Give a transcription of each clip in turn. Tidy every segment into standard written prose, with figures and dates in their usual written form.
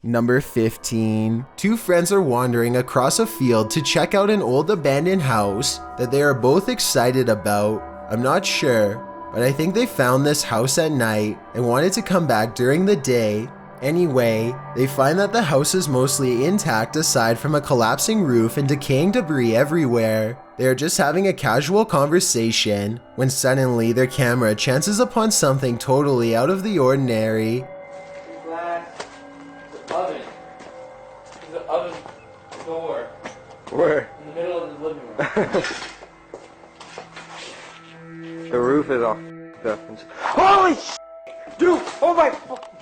Number 15. Two friends are wandering across a field to check out an old abandoned house that they are both excited about. I'm not sure, but I think they found this house at night and wanted to come back during the day. Anyway, they find that the house is mostly intact aside from a collapsing roof and decaying debris everywhere. They are just having a casual conversation when suddenly their camera chances upon something totally out of the ordinary. The oven. The oven door. Where? In the middle of the living room. The roof is off. Holy shit! Dude! Oh my!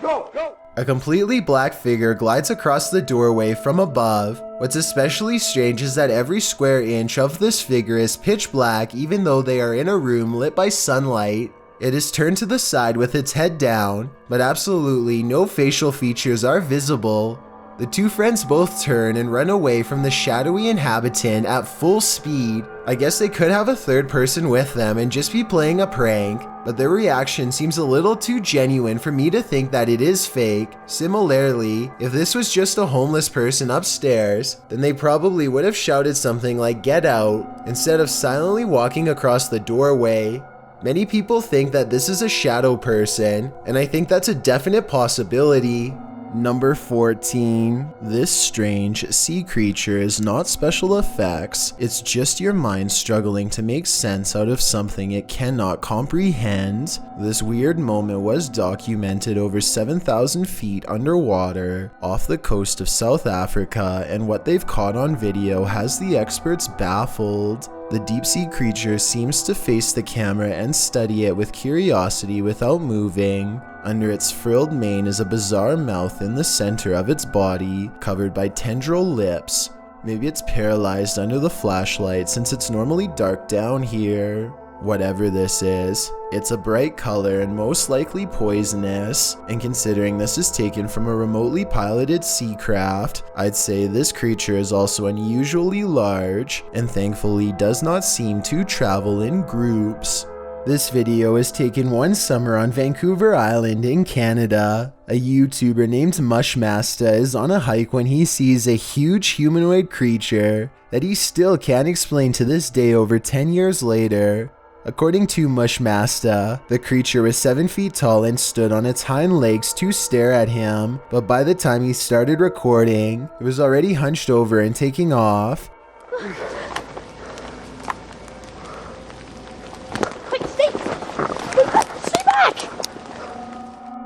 Go! Go! A completely black figure glides across the doorway from above. What's especially strange is that every square inch of this figure is pitch black even though they are in a room lit by sunlight. It is turned to the side with its head down, but absolutely no facial features are visible. The two friends both turn and run away from the shadowy inhabitant at full speed. I guess they could have a third person with them and just be playing a prank, but their reaction seems a little too genuine for me to think that it is fake. Similarly, if this was just a homeless person upstairs, then they probably would have shouted something like "Get out" instead of silently walking across the doorway. Many people think that this is a shadow person, and I think that's a definite possibility. Number 14. This strange sea creature is not special effects, it's just your mind struggling to make sense out of something it cannot comprehend. This weird moment was documented over 7,000 feet underwater off the coast of South Africa, and what they've caught on video has the experts baffled. The deep-sea creature seems to face the camera and study it with curiosity without moving. Under its frilled mane is a bizarre mouth in the center of its body, covered by tendril lips. Maybe it's paralyzed under the flashlight since it's normally dark down here. Whatever this is, it's a bright color and most likely poisonous, and considering this is taken from a remotely piloted sea craft, I'd say this creature is also unusually large and thankfully does not seem to travel in groups. This video is taken one summer on Vancouver Island in Canada. A YouTuber named Mushmaster is on a hike when he sees a huge humanoid creature that he still can't explain to this day over 10 years later. According to Mushmaster, the creature was 7 feet tall and stood on its hind legs to stare at him, but by the time he started recording, it was already hunched over and taking off.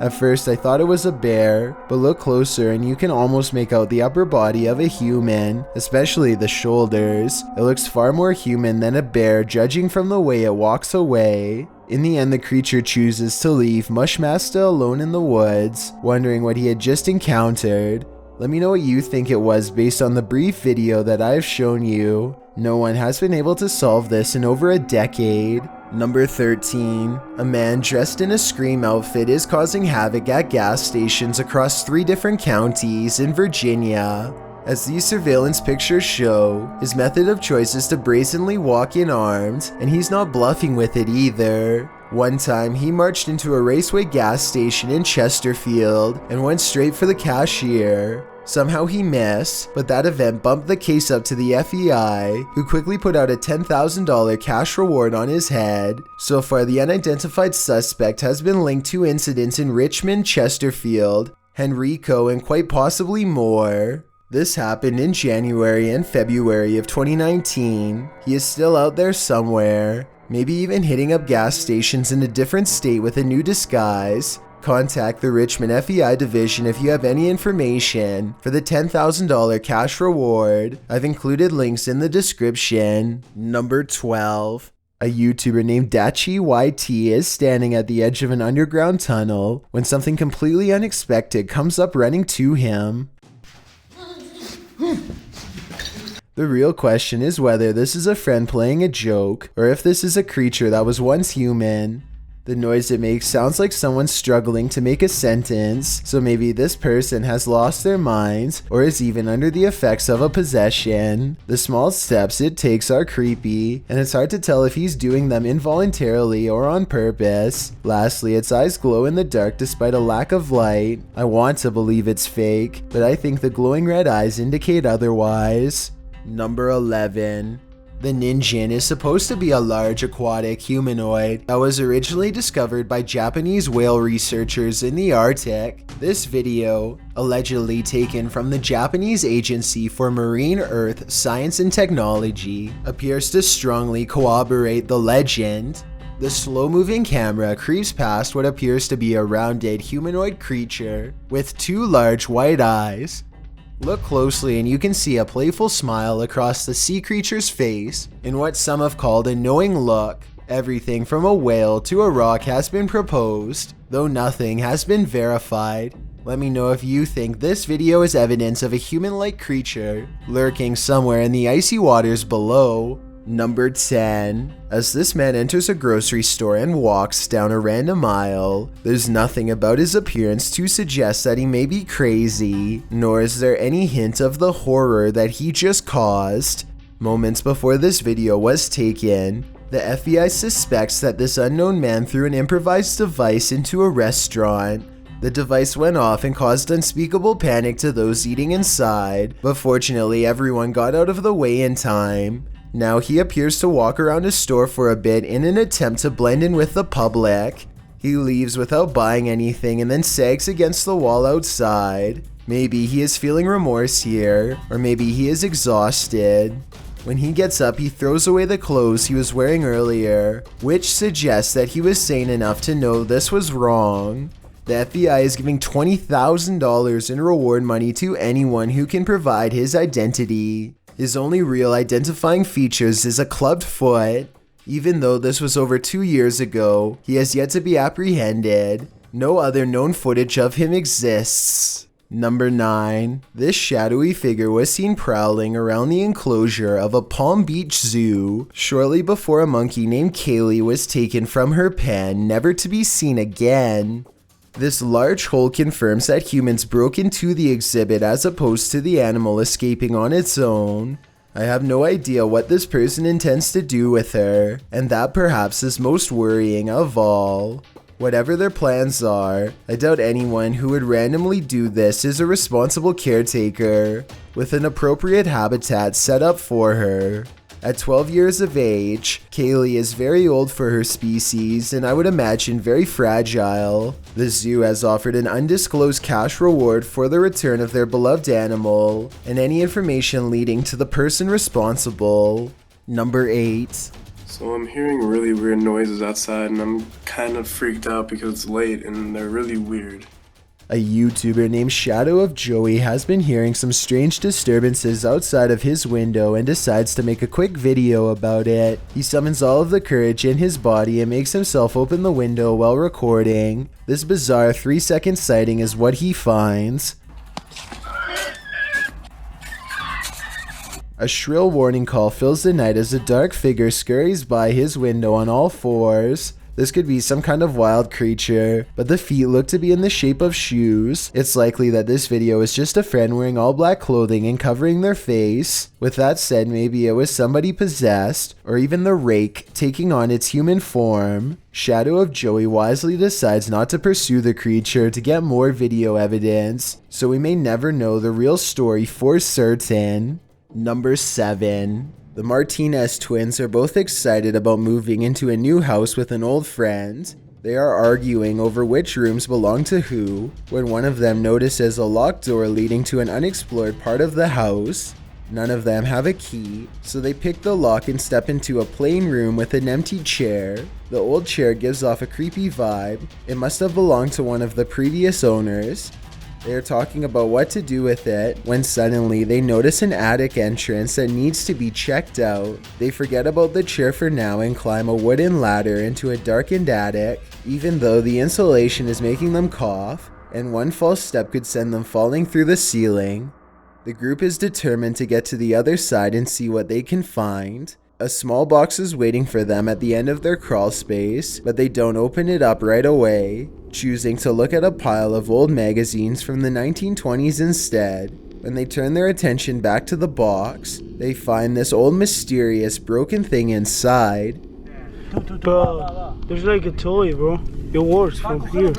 At first I thought it was a bear, but look closer and you can almost make out the upper body of a human, especially the shoulders. It looks far more human than a bear judging from the way it walks away. In the end, the creature chooses to leave Mushmaster alone in the woods, wondering what he had just encountered. Let me know what you think it was based on the brief video that I've shown you. No one has been able to solve this in over a decade. Number 13. A man dressed in a Scream outfit is causing havoc at gas stations across 3 different counties in Virginia. As these surveillance pictures show, his method of choice is to brazenly walk in armed, and he's not bluffing with it either. One time, he marched into a Raceway gas station in Chesterfield and went straight for the cashier. Somehow he missed, but that event bumped the case up to the FBI, who quickly put out a $10,000 cash reward on his head. So far, the unidentified suspect has been linked to incidents in Richmond, Chesterfield, Henrico, and quite possibly more. This happened in January and February of 2019. He is still out there somewhere, maybe even hitting up gas stations in a different state with a new disguise. Contact the Richmond FEI division if you have any information for the $10,000 cash reward. I've included links in the description. Number 12. A YouTuber named Dachi YT is standing at the edge of an underground tunnel when something completely unexpected comes up running to him. The real question is whether this is a friend playing a joke or if this is a creature that was once human. The noise it makes sounds like someone struggling to make a sentence, so maybe this person has lost their minds or is even under the effects of a possession. The small steps it takes are creepy, and it's hard to tell if he's doing them involuntarily or on purpose. Lastly, its eyes glow in the dark despite a lack of light. I want to believe it's fake, but I think the glowing red eyes indicate otherwise. Number 11. The Ninjin is supposed to be a large aquatic humanoid that was originally discovered by Japanese whale researchers in the Arctic. This video, allegedly taken from the Japanese Agency for Marine Earth Science and Technology, appears to strongly corroborate the legend. The slow-moving camera creeps past what appears to be a rounded humanoid creature with two large white eyes. Look closely and you can see a playful smile across the sea creature's face in what some have called a knowing look. Everything from a whale to a rock has been proposed, though nothing has been verified. Let me know if you think this video is evidence of a human-like creature lurking somewhere in the icy waters below. Number 10. As this man enters a grocery store and walks down a random aisle, there's nothing about his appearance to suggest that he may be crazy, nor is there any hint of the horror that he just caused. Moments before this video was taken, the FBI suspects that this unknown man threw an improvised device into a restaurant. The device went off and caused unspeakable panic to those eating inside, but fortunately everyone got out of the way in time. Now he appears to walk around his store for a bit in an attempt to blend in with the public. He leaves without buying anything and then sags against the wall outside. Maybe he is feeling remorse here, or maybe he is exhausted. When he gets up, he throws away the clothes he was wearing earlier, which suggests that he was sane enough to know this was wrong. The FBI is giving $20,000 in reward money to anyone who can provide his identity. His only real identifying features is a clubbed foot. Even though this was over 2 years ago, he has yet to be apprehended. No other known footage of him exists. Number 9. This shadowy figure was seen prowling around the enclosure of a Palm Beach zoo shortly before a monkey named Kaylee was taken from her pen, never to be seen again. This large hole confirms that humans broke into the exhibit as opposed to the animal escaping on its own. I have no idea what this person intends to do with her, and that perhaps is most worrying of all. Whatever their plans are, I doubt anyone who would randomly do this is a responsible caretaker, with an appropriate habitat set up for her. At 12 years of age, Kaylee is very old for her species and I would imagine very fragile. The zoo has offered an undisclosed cash reward for the return of their beloved animal and any information leading to the person responsible. Number 8. So I'm hearing really weird noises outside and I'm kind of freaked out because it's late and they're really weird. A YouTuber named Shadow of Joey has been hearing some strange disturbances outside of his window and decides to make a quick video about it. He summons all of the courage in his body and makes himself open the window while recording. This bizarre 3-second sighting is what he finds. A shrill warning call fills the night as a dark figure scurries by his window on all fours. This could be some kind of wild creature, but the feet look to be in the shape of shoes. It's likely that this video is just a friend wearing all black clothing and covering their face. With that said, maybe it was somebody possessed, or even the rake taking on its human form. Shadow of Joey wisely decides not to pursue the creature to get more video evidence, so we may never know the real story for certain. Number 7. The Martinez twins are both excited about moving into a new house with an old friend. They are arguing over which rooms belong to who, when one of them notices a locked door leading to an unexplored part of the house. None of them have a key, so they pick the lock and step into a plain room with an empty chair. The old chair gives off a creepy vibe. It must have belonged to one of the previous owners. They are talking about what to do with it when suddenly they notice an attic entrance that needs to be checked out. They forget about the chair for now and climb a wooden ladder into a darkened attic, even though the insulation is making them cough, and one false step could send them falling through the ceiling. The group is determined to get to the other side and see what they can find. A small box is waiting for them at the end of their crawl space, but they don't open it up right away, choosing to look at a pile of old magazines from the 1920s instead. When they turn their attention back to the box, they find this old mysterious broken thing inside. Bro, there's like a toy, bro. It works from here.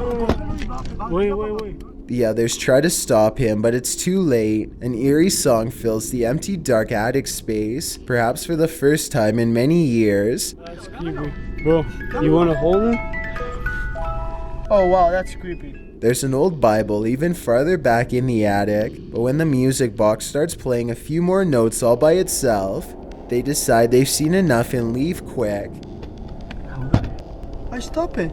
Wait. The others try to stop him, but it's too late. An eerie song fills the empty, dark attic space, perhaps for the first time in many years. That's creepy. Bro, you wanna hold it? Oh wow, that's creepy. There's an old Bible even farther back in the attic, but when the music box starts playing a few more notes all by itself, they decide they've seen enough and leave quick. I stop it.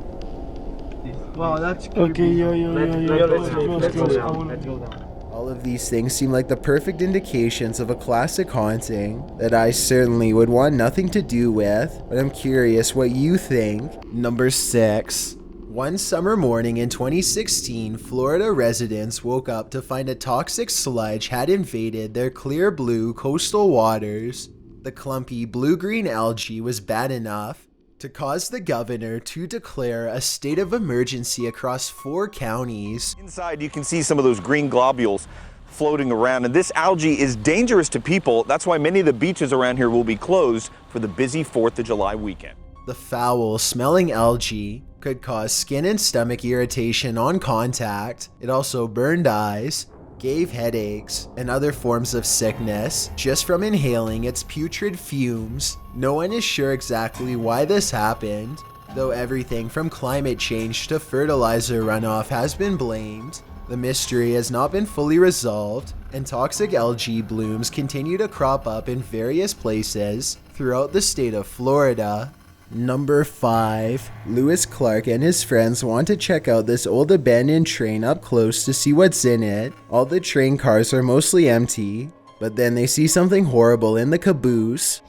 Wow, that's creepy. Okay, let's go down. All of these things seem like the perfect indications of a classic haunting that I certainly would want nothing to do with, but I'm curious what you think. Number 6. One summer morning in 2016, Florida residents woke up to find a toxic sludge had invaded their clear blue coastal waters. The clumpy blue-green algae was bad enough to cause the governor to declare a state of emergency across 4 counties. Inside, you can see some of those green globules floating around, and this algae is dangerous to people. That's why many of the beaches around here will be closed for the busy 4th of July weekend. The foul-smelling algae could cause skin and stomach irritation on contact. It also burned eyes, gave headaches, and other forms of sickness just from inhaling its putrid fumes. No one is sure exactly why this happened, though everything from climate change to fertilizer runoff has been blamed. The mystery has not been fully resolved, and toxic algae blooms continue to crop up in various places throughout the state of Florida. Number 5. Lewis Clark and his friends want to check out this old abandoned train up close to see what's in it. All the train cars are mostly empty, but then they see something horrible in the caboose.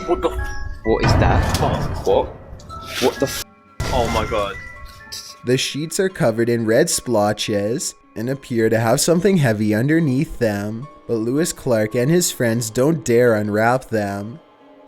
What is that? What the Oh my god. The sheets are covered in red splotches and appear to have something heavy underneath them, but Lewis Clark and his friends don't dare unwrap them.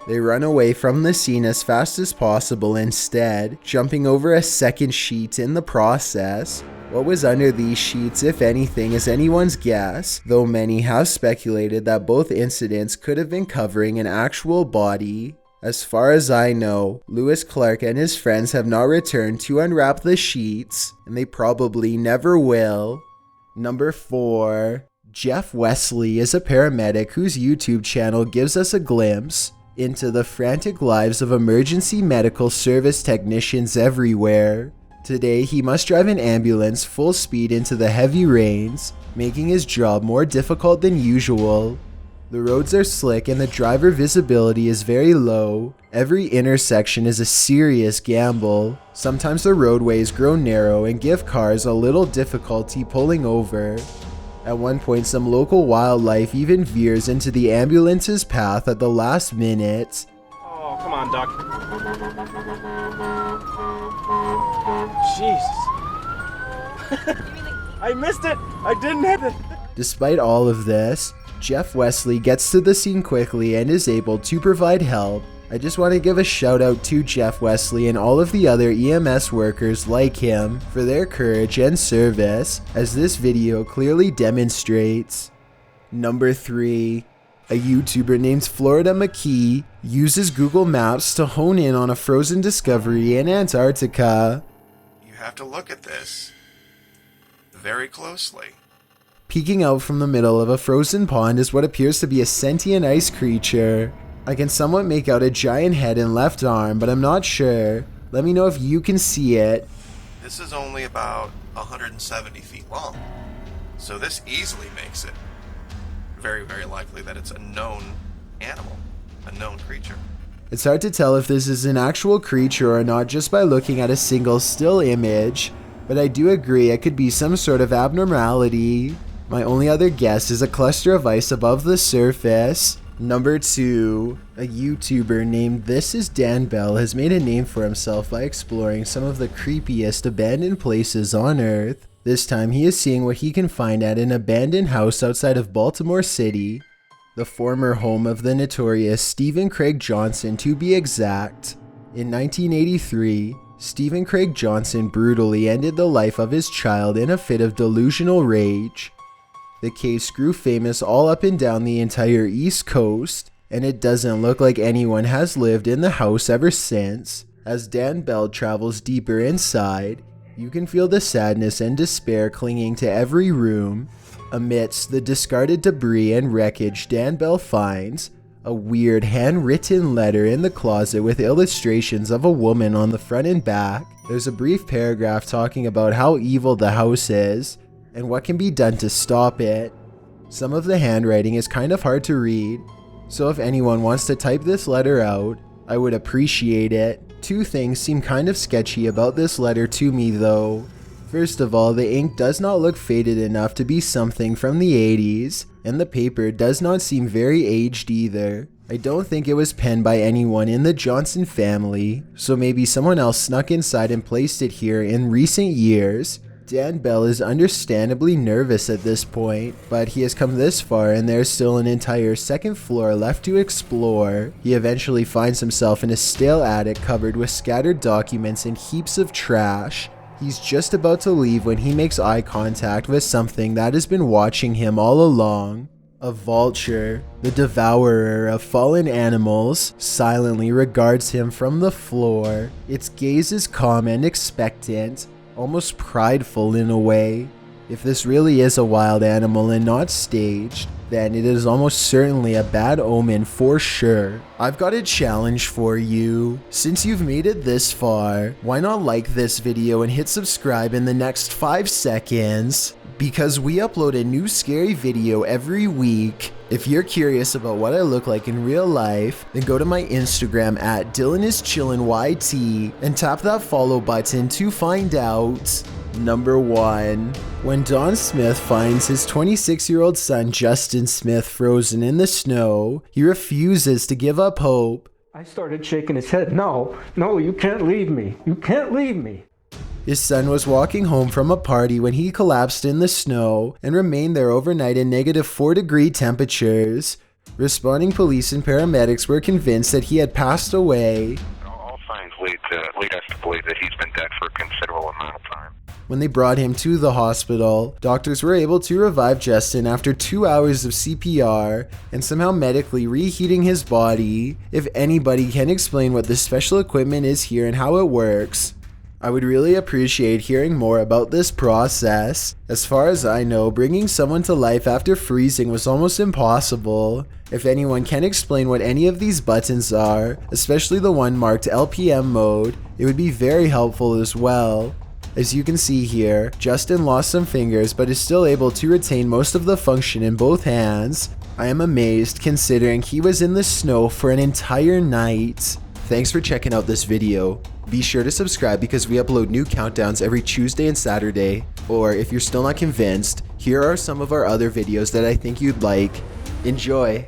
They run away from the scene as fast as possible instead, jumping over a second sheet in the process. What was under these sheets, if anything, is anyone's guess, though many have speculated that both incidents could have been covering an actual body. As far as I know, Lewis Clark and his friends have not returned to unwrap the sheets, and they probably never will. Number 4. Jeff Wesley is a paramedic whose YouTube channel gives us a glimpse into the frantic lives of emergency medical service technicians everywhere. Today, he must drive an ambulance full speed into the heavy rains, making his job more difficult than usual. The roads are slick and the driver visibility is very low. Every intersection is a serious gamble. Sometimes the roadways grow narrow and give cars a little difficulty pulling over. At one point, some local wildlife even veers into the ambulance's path at the last minute. Oh, come on, Doc. Jesus. I missed it. I didn't hit it. Despite all of this, Jeff Wesley gets to the scene quickly and is able to provide help. I just want to give a shout out to Jeff Wesley and all of the other EMS workers like him for their courage and service, as this video clearly demonstrates. Number 3. A YouTuber named Florida McKee uses Google Maps to hone in on a frozen discovery in Antarctica. You have to look at this very closely. Peeking out from the middle of a frozen pond is what appears to be a sentient ice creature. I can somewhat make out a giant head and left arm, but I'm not sure. Let me know if you can see it. This is only about 170 feet long, so this easily makes it very, very likely that it's a known animal, a known creature. It's hard to tell if this is an actual creature or not just by looking at a single still image, but I do agree it could be some sort of abnormality. My only other guess is a cluster of ice above the surface. Number 2. A YouTuber named This Is Dan Bell has made a name for himself by exploring some of the creepiest abandoned places on Earth. This time he is seeing what he can find at an abandoned house outside of Baltimore City. the former home of the notorious Stephen Craig Johnson to be exact. In 1983, Stephen Craig Johnson brutally ended the life of his child in a fit of delusional rage. The case grew famous all up and down the entire East Coast, and it doesn't look like anyone has lived in the house ever since. As Dan Bell travels deeper inside, you can feel the sadness and despair clinging to every room. Amidst the discarded debris and wreckage, Dan Bell finds a weird handwritten letter in the closet with illustrations of a woman on the front and back. There's a brief paragraph talking about how evil the house is and what can be done to stop it. Some of the handwriting is kind of hard to read, so if anyone wants to type this letter out, I would appreciate it. Two things seem kind of sketchy about this letter to me though. First of all, the ink does not look faded enough to be something from the 80s, and the paper does not seem very aged either. I don't think it was penned by anyone in the Johnson family, so maybe someone else snuck inside and placed it here in recent years. Dan Bell is understandably nervous at this point, but he has come this far and there's still an entire second floor left to explore. He eventually finds himself in a stale attic covered with scattered documents and heaps of trash. He's just about to leave when he makes eye contact with something that has been watching him all along. A vulture, the devourer of fallen animals, silently regards him from the floor. Its gaze is calm and expectant, almost prideful in a way. If this really is a wild animal and not staged, then it is almost certainly a bad omen for sure. I've got a challenge for you. Since you've made it this far, why not like this video and hit subscribe in the next 5 seconds? Because we upload a new scary video every week. If you're curious about what I look like in real life, then go to my Instagram at DylanIsChillinYT and tap that follow button to find out. Number 1. When Don Smith finds his 26-year-old son Justin Smith frozen in the snow, he refuses to give up hope. I started shaking his head. No, you can't leave me. You can't leave me. His son was walking home from a party when he collapsed in the snow and remained there overnight in -4-degree temperatures. Responding police and paramedics were convinced that he had passed away. All signs lead us to believe that he's been dead for a considerable amount of time. When they brought him to the hospital, doctors were able to revive Justin after 2 hours of CPR and somehow medically reheating his body. If anybody can explain what this special equipment is here and how it works, I would really appreciate hearing more about this process. As far as I know, bringing someone to life after freezing was almost impossible. If anyone can explain what any of these buttons are, especially the one marked LPM mode, it would be very helpful as well. As you can see here, Justin lost some fingers but is still able to retain most of the function in both hands. I am amazed considering he was in the snow for an entire night. Thanks for checking out this video. Be sure to subscribe because we upload new countdowns every Tuesday and Saturday. Or if you're still not convinced, here are some of our other videos that I think you'd like. Enjoy!